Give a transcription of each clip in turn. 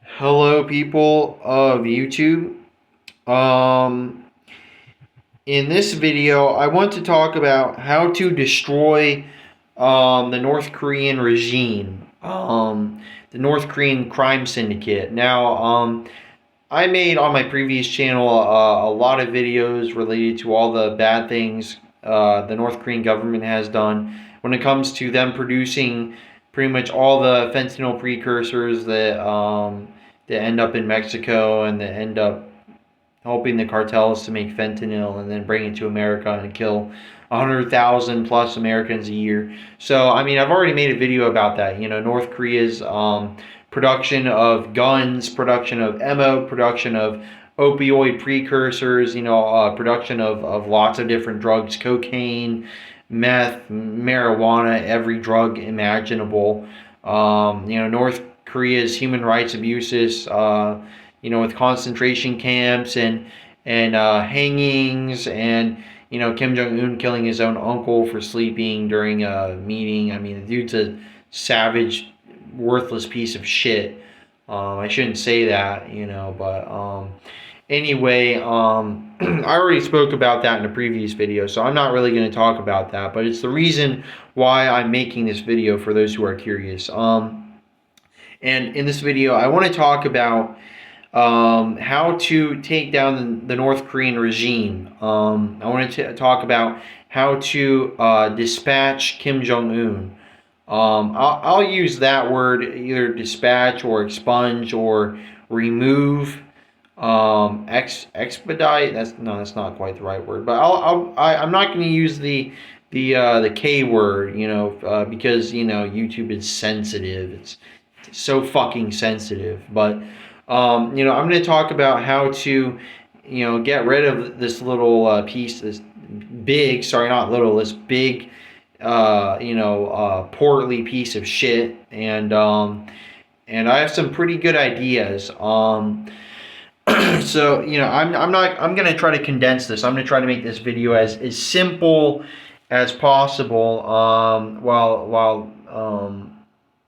Hello, people of YouTube. Um, in this video, I want to talk about how to destroy the North Korean regime, the North Korean crime syndicate. Now, I made on my previous channel a lot of videos related to all the bad things the North Korean government has done when it comes to them producing pretty much all the fentanyl precursors that end up in Mexico and that end up helping the cartels to make fentanyl and then bring it to America and kill 100,000 plus Americans a year. So, I mean, I've already made a video about that. You know, North Korea's production of guns, production of ammo, production of opioid precursors, production of lots of different drugs, cocaine, meth, marijuana, every drug imaginable. North Korea's human rights abuses, with concentration camps and hangings and Kim Jong Un killing his own uncle for sleeping during a meeting. I mean, the dude's a savage, worthless piece of shit. I shouldn't say that, but anyway, I already spoke about that in a previous video, so I'm not really going to talk about that. But it's the reason why I'm making this video for those who are curious. And in this video, I want to talk about how to take down the North Korean regime. I want to talk about how to dispatch Kim Jong Un. I'll use that word, either dispatch or expunge or remove, expedite. That's not quite the right word. But I'm not going to use the K word, because YouTube is sensitive. It's so fucking sensitive. But I'm going to talk about how to get rid of this little piece, this big, sorry, not little, this big, portly piece of shit, and I have some pretty good ideas. So I'm gonna try to condense this. I'm gonna try to make this video as simple as possible, while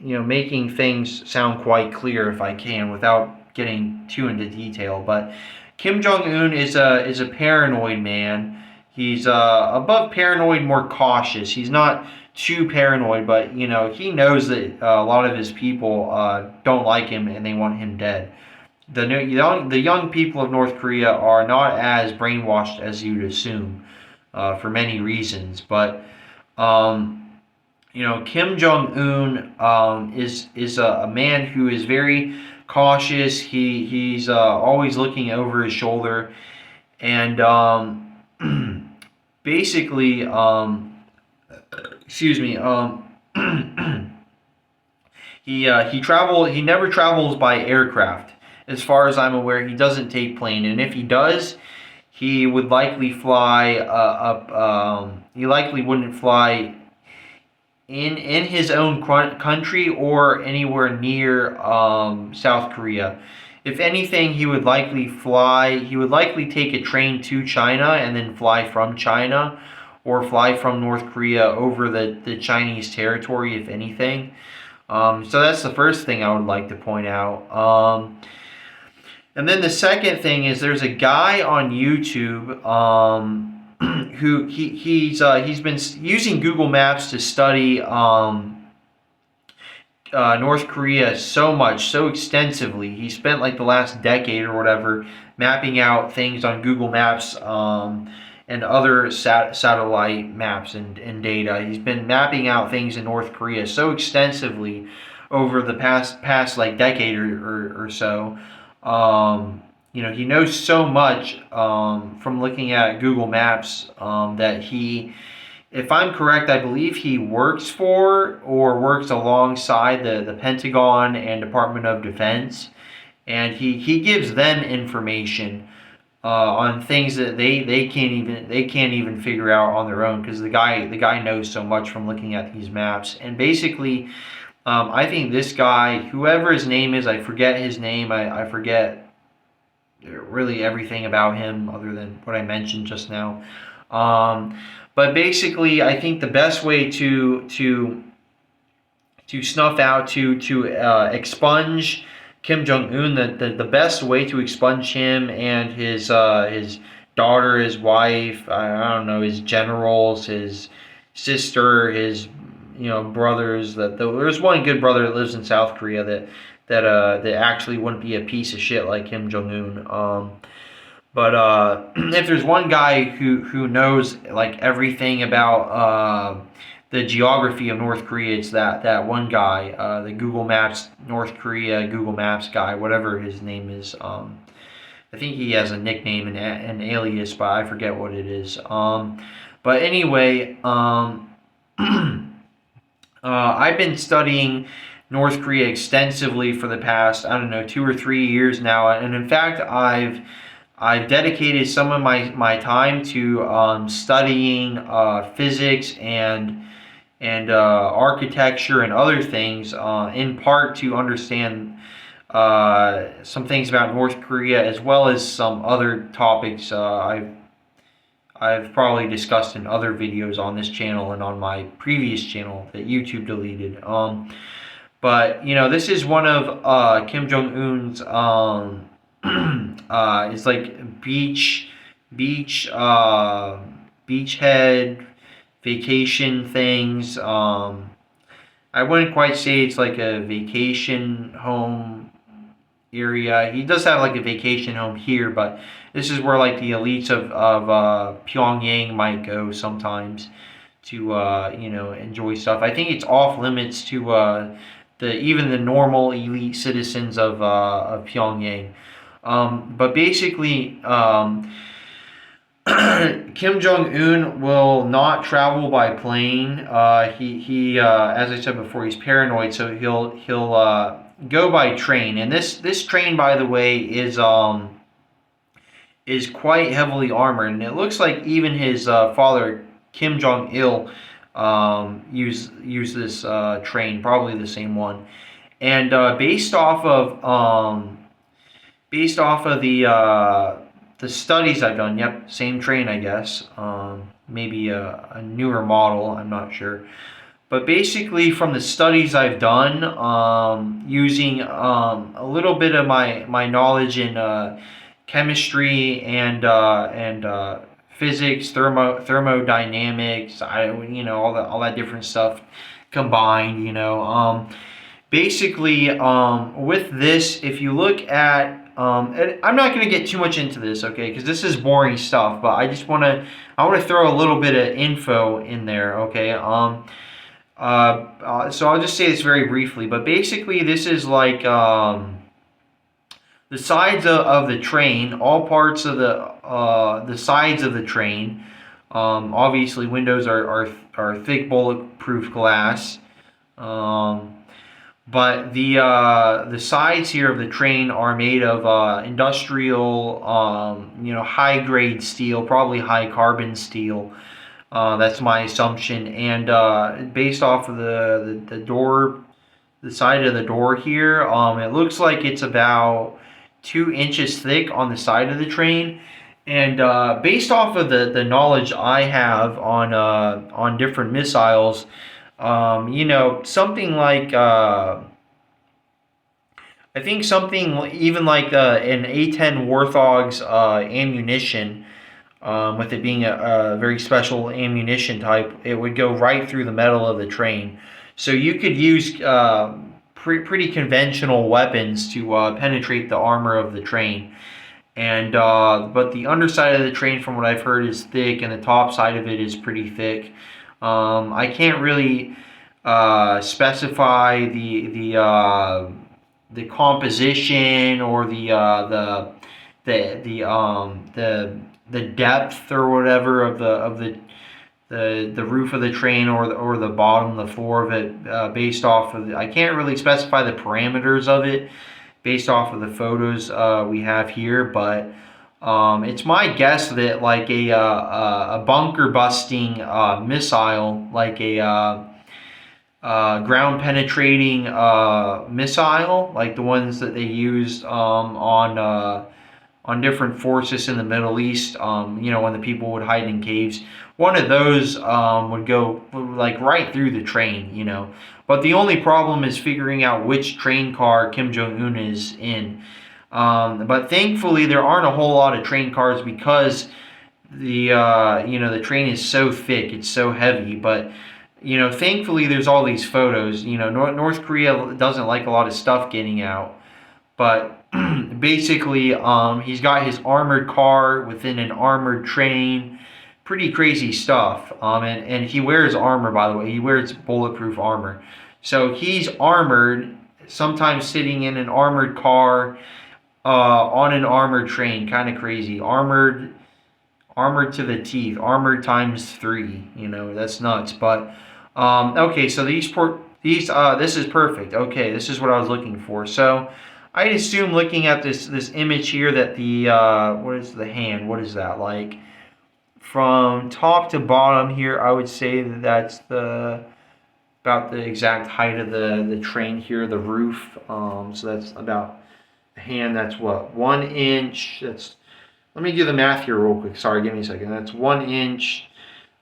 making things sound quite clear if I can, without getting too into detail. But Kim Jong Un is a paranoid man. He's above paranoid, more cautious. He's not too paranoid, but he knows that a lot of his people don't like him and they want him dead. The young people of North Korea are not as brainwashed as you'd assume, for many reasons. But Kim Jong Un is a man who is very cautious. He's always looking over his shoulder, and basically, excuse me, he never travels by aircraft. As far as I'm aware, he doesn't take plane, and if he does, he would likely fly he likely wouldn't fly in his own country or anywhere near South Korea. If anything, he would likely take a train to China and then fly from China, or fly from North Korea over the Chinese territory, if anything. So that's the first thing I would like to point out. And then the second thing is, there's a guy on YouTube who he's been using Google Maps to study North Korea so extensively. He spent like the last decade or whatever mapping out things on Google Maps, and other satellite maps and data. He's been mapping out things in North Korea so extensively over the past like decade or so. He knows so much from looking at Google Maps, that if I'm correct, I believe he works for or works alongside the Pentagon and Department of Defense, and he gives them information on things that they can't even figure out on their own, because the guy knows so much from looking at these maps. And basically, I think this guy, whoever his name is, I forget his name. I forget really everything about him other than what I mentioned just now. But basically, I think the best way to snuff out, to expunge Kim Jong Un, the best way to expunge him and his daughter, his wife, I don't know, his generals, his sister, his brothers. There's one good brother that lives in South Korea that actually wouldn't be a piece of shit like Kim Jong Un. But if there's one guy who knows like everything about the geography of North Korea, it's that one guy, the Google Maps North Korea Google Maps guy, whatever his name is. I think he has a nickname and an alias, but I forget what it is. But anyway, I've been studying North Korea extensively for the past, I don't know, 2 or 3 years now, and in fact, I've dedicated some of my time to studying physics and architecture and other things, in part to understand some things about North Korea, as well as some other topics I've probably discussed in other videos on this channel and on my previous channel that YouTube deleted. But this is one of Kim Jong Un's. It's like beachhead vacation things. I wouldn't quite say it's like a vacation home area. He does have like a vacation home here, but this is where like the elites of Pyongyang might go sometimes to enjoy stuff. I think it's off limits to even the normal elite citizens of Pyongyang. But basically, Kim Jong Un will not travel by plane. He as I said before, he's paranoid, so he'll go by train. And this train, by the way, is quite heavily armored, and it looks like even his father Kim Jong Il used this train, probably the same one. And based off of the studies I've done, yep, same train, I guess. Maybe a newer model, I'm not sure. But basically, from the studies I've done, using a little bit of my knowledge in chemistry and physics, thermodynamics, all that different stuff combined, basically, with this, if you look at, and I'm not going to get too much into this, okay, because this is boring stuff, but I want to throw a little bit of info in there, okay. So I'll just say this very briefly, but basically, this is like the sides of the train, all parts of the sides of the train. Obviously, windows are thick bulletproof glass. But the sides here of the train are made of industrial, high grade steel, probably high carbon steel. That's my assumption. And based off of the door, the side of the door here, it looks like it's about 2 inches thick on the side of the train. And based off of the knowledge I have on different missiles, something like I think something even like an A-10 Warthog's ammunition, with it being a very special ammunition type, it would go right through the metal of the train. So you could use pretty conventional weapons to penetrate the armor of the train. And but the underside of the train, from what I've heard, is thick, and the top side of it is pretty thick. I can't really specify the composition or the depth or whatever of the roof of the train, or the bottom, the floor of it, based off of I can't really specify the parameters of it based off of the photos we have here, but it's my guess that like a bunker busting missile, like a ground penetrating missile, like the ones that they used on different forces in the Middle East, when the people would hide in caves. One of those would go like right through the train, But the only problem is figuring out which train car Kim Jong Un is in. But thankfully, there aren't a whole lot of train cars because the train is so thick, it's so heavy. But thankfully, there's all these photos. North Korea doesn't like a lot of stuff getting out. But basically, he's got his armored car within an armored train. Pretty crazy stuff. And he wears armor, by the way. He wears bulletproof armor. So he's armored, sometimes sitting in an armored car on an armored train. Kind of crazy. Armored to the teeth. Armored times 3. That's nuts. But okay, so this is perfect. Okay, this is what I was looking for. So I'd assume, looking at this image here, that the what is the hand? What is that like? From top to bottom here, I would say that that's about the exact height of the train here, the roof. So that's about a hand. That's what, 1 inch. Let me do the math here real quick. Sorry, give me a second. That's 1 inch,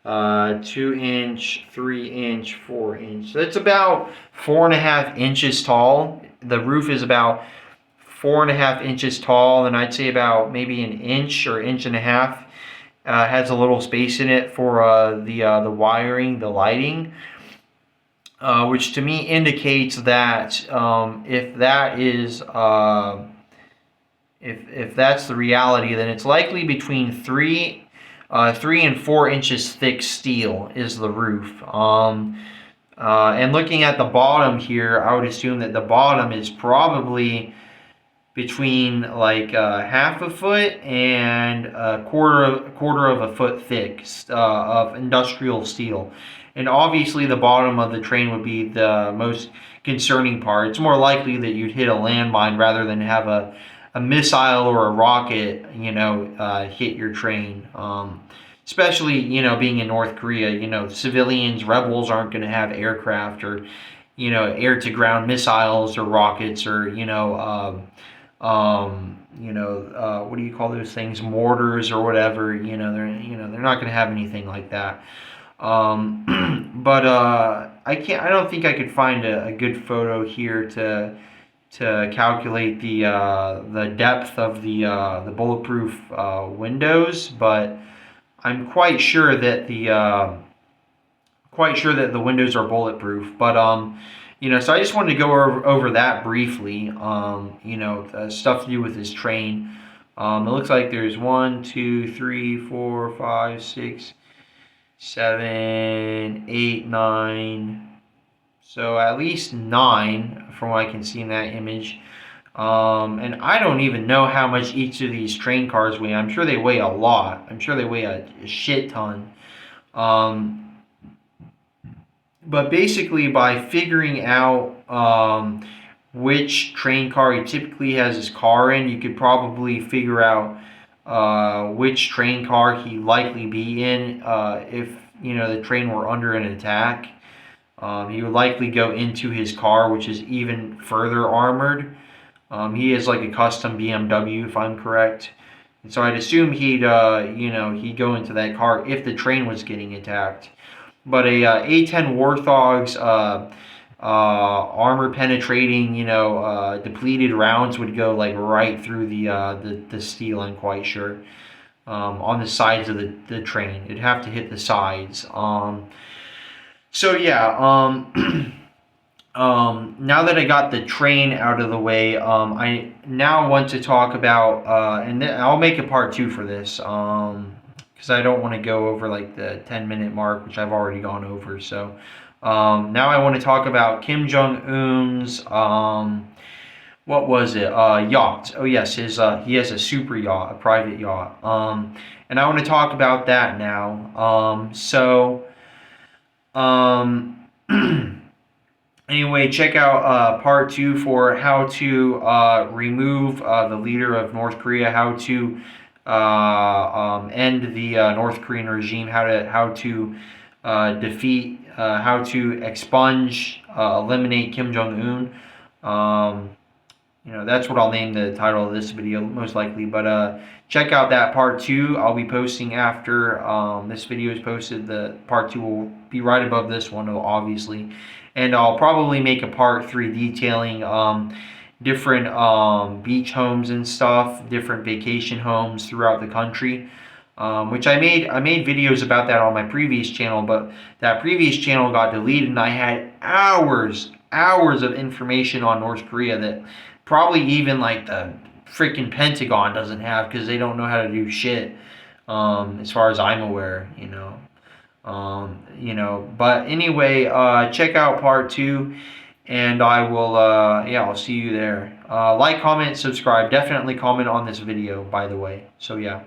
2 inch, 3 inch, 4 inch. So that's about 4.5 inches tall. The roof is about 4.5 inches tall, and I'd say about maybe an inch or inch and a half has a little space in it for the wiring, the lighting, which to me indicates that if that is if that's the reality, then it's likely between 3 and 4 inches thick steel is the roof. And looking at the bottom here, I would assume that the bottom is probably between like half a foot and a quarter of a foot thick of industrial steel. And obviously the bottom of the train would be the most concerning part. It's more likely that you'd hit a landmine rather than have a missile or a rocket, hit your train. Especially, being in North Korea, civilians, rebels aren't going to have aircraft or, air-to-ground missiles or rockets or, what do you call those things? Mortars or whatever. They're not going to have anything like that. But I don't think I could find a good photo here to calculate the depth of the bulletproof windows, but I'm quite sure that the windows are bulletproof. But so I just wanted to go over that briefly. Stuff to do with this train. It looks like there's 1, 2, 3, 4, 5, 6, 7, 8, 9. So at least 9 from what I can see in that image. And I don't even know how much each of these train cars weigh. I'm sure they weigh a lot. I'm sure they weigh a shit ton. But basically, by figuring out which train car he typically has his car in, you could probably figure out which train car he'd likely be in if the train were under an attack. He would likely go into his car, which is even further armored. He is like a custom BMW, if I'm correct. And so I'd assume he'd go into that car if the train was getting attacked. But a A-10 Warthog's armor penetrating, depleted rounds would go like right through the steel. I'm quite sure. On the sides of the train, it'd have to hit the sides. So yeah. Now that I got the train out of the way, I now want to talk about, and I'll make a part 2 for this, because I don't want to go over like the 10-minute mark, which I've already gone over. So now I want to talk about Kim Jong-un's, what was it, yacht. Oh yes, he has a super yacht, a private yacht. And I want to talk about that now. Anyway, check out part 2 for how to remove the leader of North Korea, how to end the North Korean regime, how to defeat, how to expunge, eliminate Kim Jong-un. that's what I'll name the title of this video most likely. But check out that part 2. I'll be posting after this video is posted. The part 2 will be right above this one, obviously, and I'll probably make a part 3 detailing different beach homes and stuff, different vacation homes throughout the country. Which I made videos about that on my previous channel, but that previous channel got deleted, and I had hours of information on North Korea that probably even like the freaking Pentagon doesn't have, because they don't know how to do shit, as far as I'm aware. But anyway, check out part 2, and I will I'll see you there. Like, comment, subscribe. Definitely comment on this video, by the way. So yeah.